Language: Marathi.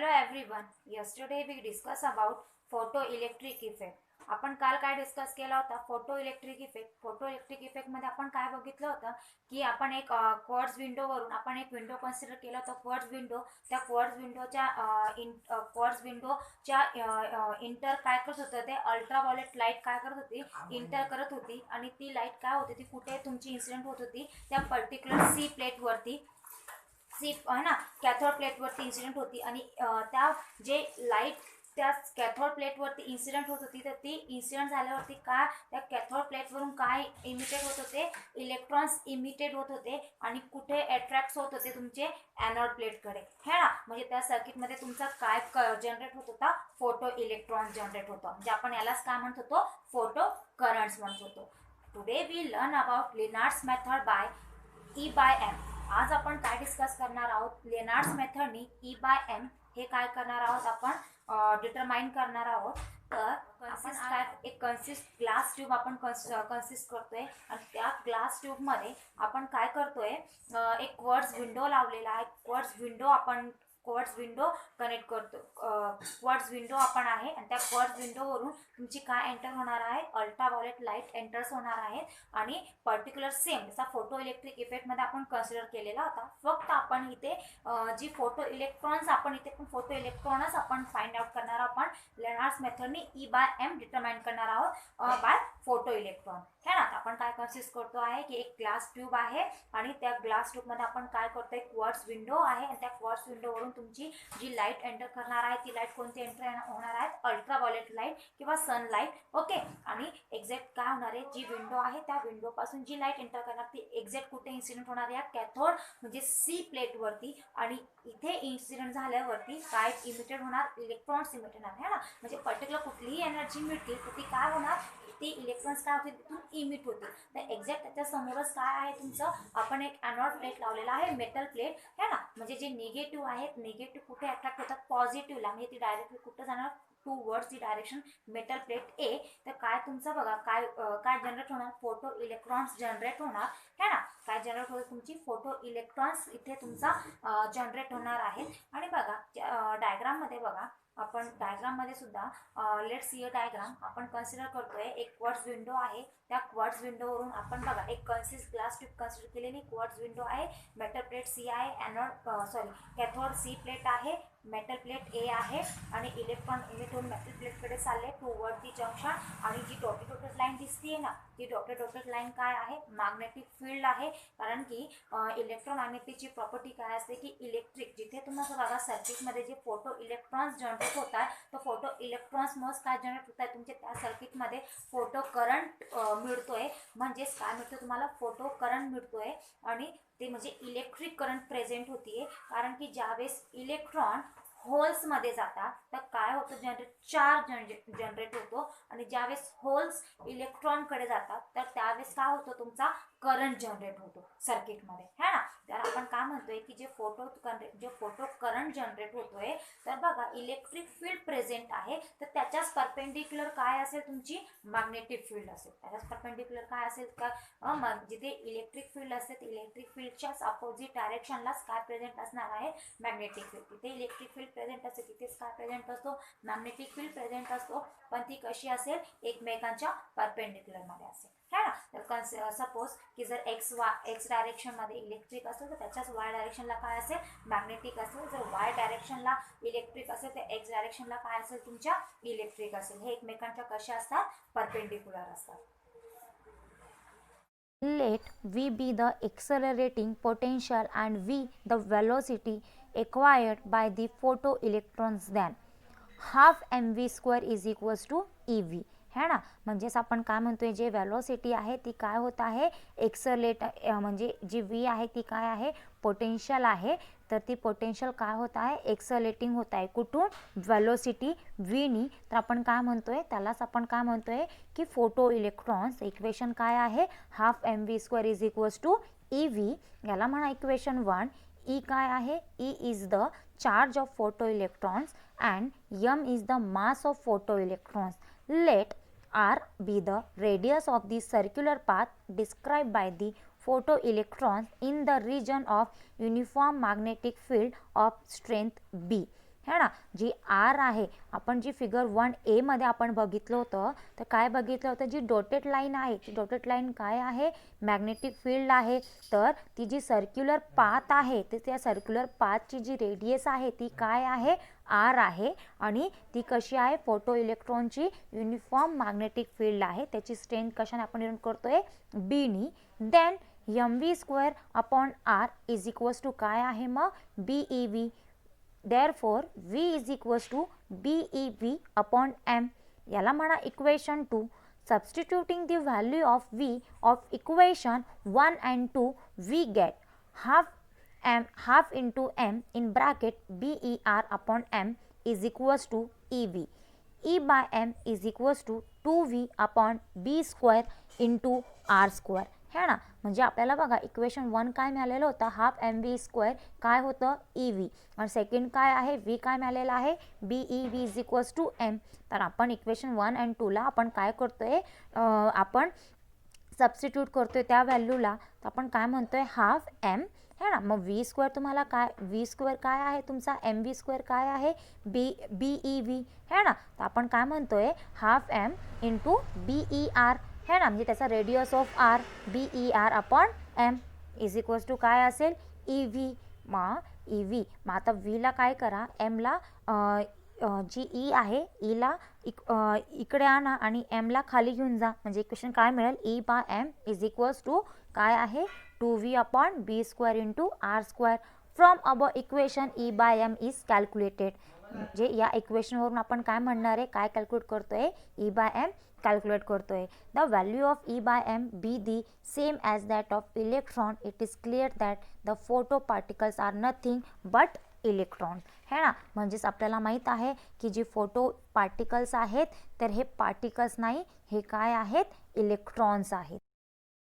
Hello everyone. Yesterday we discussed about photoelectric effect. आपण काल काय डिस्कस केला होता? Photoelectric effect. फोटोइलेक्ट्रिक इफेक्ट मध्ये आपण काय बघितलं होतं की आपण एक क्वार्ट्ज विंडो वरून आपण एक विंडो कन्सिडर केला होता. क्वार्ट्ज विंडो, त्या क्वार्ट्ज विंडोच्या इंटर काय करत होतं, ते अल्ट्राव्हायोलेट लाईट काय करत होती, इंटर करत होती. आणि ती लाईट काय होती, ती कुठे तुमची इन्सिडेंट होत होती, त्या पर्टिक्युलर सी प्लेटवरती. सी है ना, कॅथोड प्लेटवरती इन्सिडेंट होती. आणि त्या जे लाईट त्या कॅथोड प्लेटवरती इन्सिडेंट होत होती, तर ती इन्सिडेंट झाल्यावरती काय त्या कॅथोड प्लेटवरून काय इमिटेड होत होते, इलेक्ट्रॉन्स इमिटेड होत होते. आणि कुठे अट्रॅक्ट होत होते, तुमचे ॲनोड प्लेटकडे, है ना. म्हणजे त्या सर्किटमध्ये तुमचा काय जनरेट होत होता, फोटो इलेक्ट्रॉन्स जनरेट होतो. म्हणजे आपण यालाच काय म्हणत होतो, फोटो करंट्स म्हणत होतो. Today we learn about Lenard's method by E by M. आज आपण काय डिस्कस करणार आहोत, लेनार्ड्स मेथडनी ई बाय एम हे काय करणार आहोत, आपण डिटरमाइन करणार आहोत. तर आपण काय एक ग्लास ट्यूब आपण कन्सिस्ट करतोय. आणि त्या ग्लास ट्यूबमध्ये आपण काय करतोय, एक क्वार्ट्ज विंडो लावलेला आहे. क्वार्ट्ज विंडो कनेक्ट करतो. क्वार्ट्ज विंडो आपण आहे. आणि त्या क्वार्ट्ज विंडोवरून तुमची काय एंटर होणार आहे, अल्ट्राव्हायोलेट लाईट एंटर्स होणार आहेत. आणि पर्टिक्युलर सेम जसा फोटो इलेक्ट्रिक इफेक्टमध्ये आपण कन्सिडर केलेला होता. फक्त आपण इथे जी फोटो इलेक्ट्रॉन्स, आपण इथे पण फोटो इलेक्ट्रॉनच आपण फाइंड आउट करणार आहोत. आपण लेनार्ड्स मेथडनी ई बाय एम डिटरमाइन करणार आहोत बाय फोटो इलेक्ट्रॉन, है ना. आपण काय कन्सिस्ट करतो आहे की एक ग्लास ट्यूब आहे. आणि त्या ग्लास ट्यूबमध्ये आपण काय करतोय, क्वार्ट्ज विंडो आहे. आणि त्या क्वार्ट्ज विंडोवरून तुमची जी लाईट एंटर करणार आहे, ती लाईट कोणती एंटर होणार आहे, अल्ट्राव्हायोलेट लाईट किंवा सनलाईट. ओके. आणि एक्झॅक्ट काय होणार आहे, जी विंडो आहे त्या विंडो पासून जी लाईट एंटर करणार ती एक्झॅक्ट कुठे इन्सिडेंट होणार आहे, कॅथोड म्हणजे सी प्लेटवरती. आणि इथे इन्सिडेंट झाल्यावरती काय इमिटेड होणार, इलेक्ट्रॉन्स इमिटेड होणार, है ना. म्हणजे पर्टिक्युलर कुठलीही एनर्जी मिळते तर ती काय होणार, ती इलेक्ट्रॉन्स काय होते, तिथून इमिट होते. तर एक्झॅक्ट त्याच्या समोरच काय आहे तुमचं, आपण एक एनोड प्लेट लावलेला आहे, मेटल प्लेट, है ना. म्हणजे जे निगेटिव्ह आहेत, निगेटिव्ह कुठे अट्रॅक्ट होतात, पॉझिटिव्हला. म्हणजे ती डायरेक्टली कुठं जाणार, towards the direction metal plate A. तर काय तुमचं बघा, काय जनरेट होणार, फोटो इलेक्ट्रॉन्स जनरेट होणार, है ना. काय जनरेट होतं, तुमची फोटो इलेक्ट्रॉन्स इथे तुमचा जनरेट होणार आहेत. आणि बघा डायग्राममध्ये बघा, आपण डायग्राममध्ये सुद्धा लेट सी अ डायग्राम आपण कन्सिडर करतोय. एक क्वार्ट्ज विंडो आहे. त्या क्वार्ट्ज विंडोवरून आपण बघा एक ग्लास ट्यूब कन्सिडर केलेली क्वार्ट्ज विंडो आहे. मेटल प्लेट सी आहे, कॅथोड सी प्लेट आहे, मेटल प्लेट ए आहे. आणि इलेक्ट्रॉन इमिट होऊन मेटल प्लेटकडे चालले टूवर्ड दी जंक्शन. आणि जी डॉटेड लाईन दिसतीये ना, ती डॉटेड लाईन काय आहे, मॅग्नेटिक फील्ड आहे. कारण की इलेक्ट्रोमॅग्नेटिकची प्रॉपर्टी काय असते की इलेक्ट्रिक, जिथे तुम्हाला बघा सर्किटमध्ये जे फोटो इलेक्ट्रॉन्स जनरेट होतात, तर फोटो इलेक्ट्रॉन्स मस्त काय जनरेट होत आहे, तुमचे त्या सर्किटमध्ये फोटो करंट मिळतोय. म्हणजेच काय मिळतं तुम्हाला, फोटो करंट मिळतोय. आणि ते म्हणजे इलेक्ट्रिक करंट प्रेझेंट होतीये. कारण की ज्यावेळेस इलेक्ट्रॉन होल्समध्ये जातात तर काय होतं, चार्ज जनरेट होतो. आणि ज्यावेळेस होल्स इलेक्ट्रॉनकडे जातात तर त्यावेळेस काय होतं, तुमचा करंट जनरेट होतो सर्किटमध्ये, है ना. तर आपण काय म्हणतोय की जे फोटो करंट जनरेट होतोय, तर बघा इलेक्ट्रिक फील्ड प्रेझेंट आहे. तर त्याच्याच परपेंडिक्युलर काय असेल, तुमची मॅग्नेटिक फील्ड असेल. त्याच्याच परपेंडिक्युलर काय असेल का, जिथे इलेक्ट्रिक फील्ड असते, इलेक्ट्रिक फील्डच्याच अपोजिट डायरेक्शनलाच काय प्रेझेंट असणार आहे, मॅग्नेटिक फील्ड. तिथे इलेक्ट्रिक फील्ड प्रेझेंट असते, तिथेच काय प्रेझेंट असतो, मॅग्नेटिक फील्ड प्रेझेंट असतो. पण ती कशी असेल, एकमेकांच्या परपेंडिक्युलर मध्ये असेल, है ना. तर सपोज की जर एक्स डायरेक्शन मध्ये इलेक्ट्रिक असेल तर त्याच्याच वाय डायरेक्शनला काय असेल, मॅग्नेटिक असेल. जर वाय डायरेक्शनला इलेक्ट्रिक असेल तर एक्स डायरेक्शनला काय असेल, तुमच्या इलेक्ट्रिक असेल. हे एकमेकांच्या कशा असतात, परपेंडिक्युलर असतात. Let V be the accelerating potential and V the velocity acquired by the photoelectrons, then half mv square is equals to ev, है ना. म्हणजेच आपण काय म्हणतोय, जे व्हेलॉसिटी आहे ती काय होत आहे, एक्सलेट, म्हणजे जी व्ही आहे ती काय आहे, पोटेन्शियल आहे. तर ती पोटेन्शियल काय होत आहे, एक्सलेटिंग होत आहे. कुठून, व्हेलॉसिटी व्हीनी. तर आपण काय म्हणतोय, त्यालाच आपण काय म्हणतोय की फोटो इलेक्ट्रॉन्स. इक्वेशन काय आहे, half M V square is equals to E V. याला म्हणा इक्वेशन 1. ई काय आहे, E is the charge of photo electrons and m is the mass of photoelectrons. Let r be the radius of the circular path described by the photoelectrons in the region of uniform magnetic field of strength B. है ना. जी आर आहे, आपण जी फिगर 1A मध्ये आपण बघितलं होतं, तर काय बघितलं होतं, जी डॉटेड लाईन आहे, ती डॉटेड लाईन काय आहे, मॅग्नेटिक फील्ड आहे. तर ती जी सर्क्युलर पाथ आहे, तर त्या सर्क्युलर पाथची जी रेडियस आहे ती काय आहे, आर आहे. आणि ती कशी आहे, फोटो इलेक्ट्रॉनची युनिफॉर्म मॅग्नेटिक फील्ड आहे. त्याची स्ट्रेंथ कशाने आपण डिनोट करतोय, बी नी. Then mv² upon R is equals to काय आहे मग, BeV. Therefore V is equals to BeV upon M. याला म्हणा equation 2. Substituting the value of V of equation 1 and 2, we get half into M in bracket BER upon M is equals to EV. E by M is equals to 2V upon B square into R square. है ना. म्हणजे आपल्याला बघा इक्वेशन 1 काय मिळालेलं होतं, हाफ mv² काय होतं, EV. आणि सेकंड काय आहे, V काय मिळालेलं आहे, BeV is equals to M. तर आपण इक्वेशन 1 and 2 ला आपण काय करतोय, आपण सबस्टिट्यूट करतोय त्या व्हॅल्यूला. तर आपण काय म्हणतोय, हाफ M है ना. मग V² तुम्हाला काय, V² काय आहे तुमचा, mv² काय आहे, BeV है ना. तर आपण काय म्हणतोय, हाफ M इंटू BER है ना. म्हणजे त्याचा radius of R BER upon M is equals to काय असेल, EV. मग EV, मग आता Vला काय करा, Mला जी E आहे, Eला इकडे आणा आणि Mला खाली घेऊन जा. म्हणजे इक्वेशन काय मिळेल, E by M is equals to काय आहे, 2V upon B² into R². From above equation E by M is calculated. म्हणजे या इक्वेशनवरून आपण काय म्हणणार आहे, काय कॅल्क्युलेट करतोय, E बाय M calculate करतोय. The value of E by M be the same as that of electron. It is clear that the photo particles are nothing but electron है ना. म्हणजेच आपल्याला माहित आहे की जी फोटो पार्टिकल्स आहेत तर हे पार्टिकल्स नाही, हे काय आहेत, इलेक्ट्रॉन्स आहेत.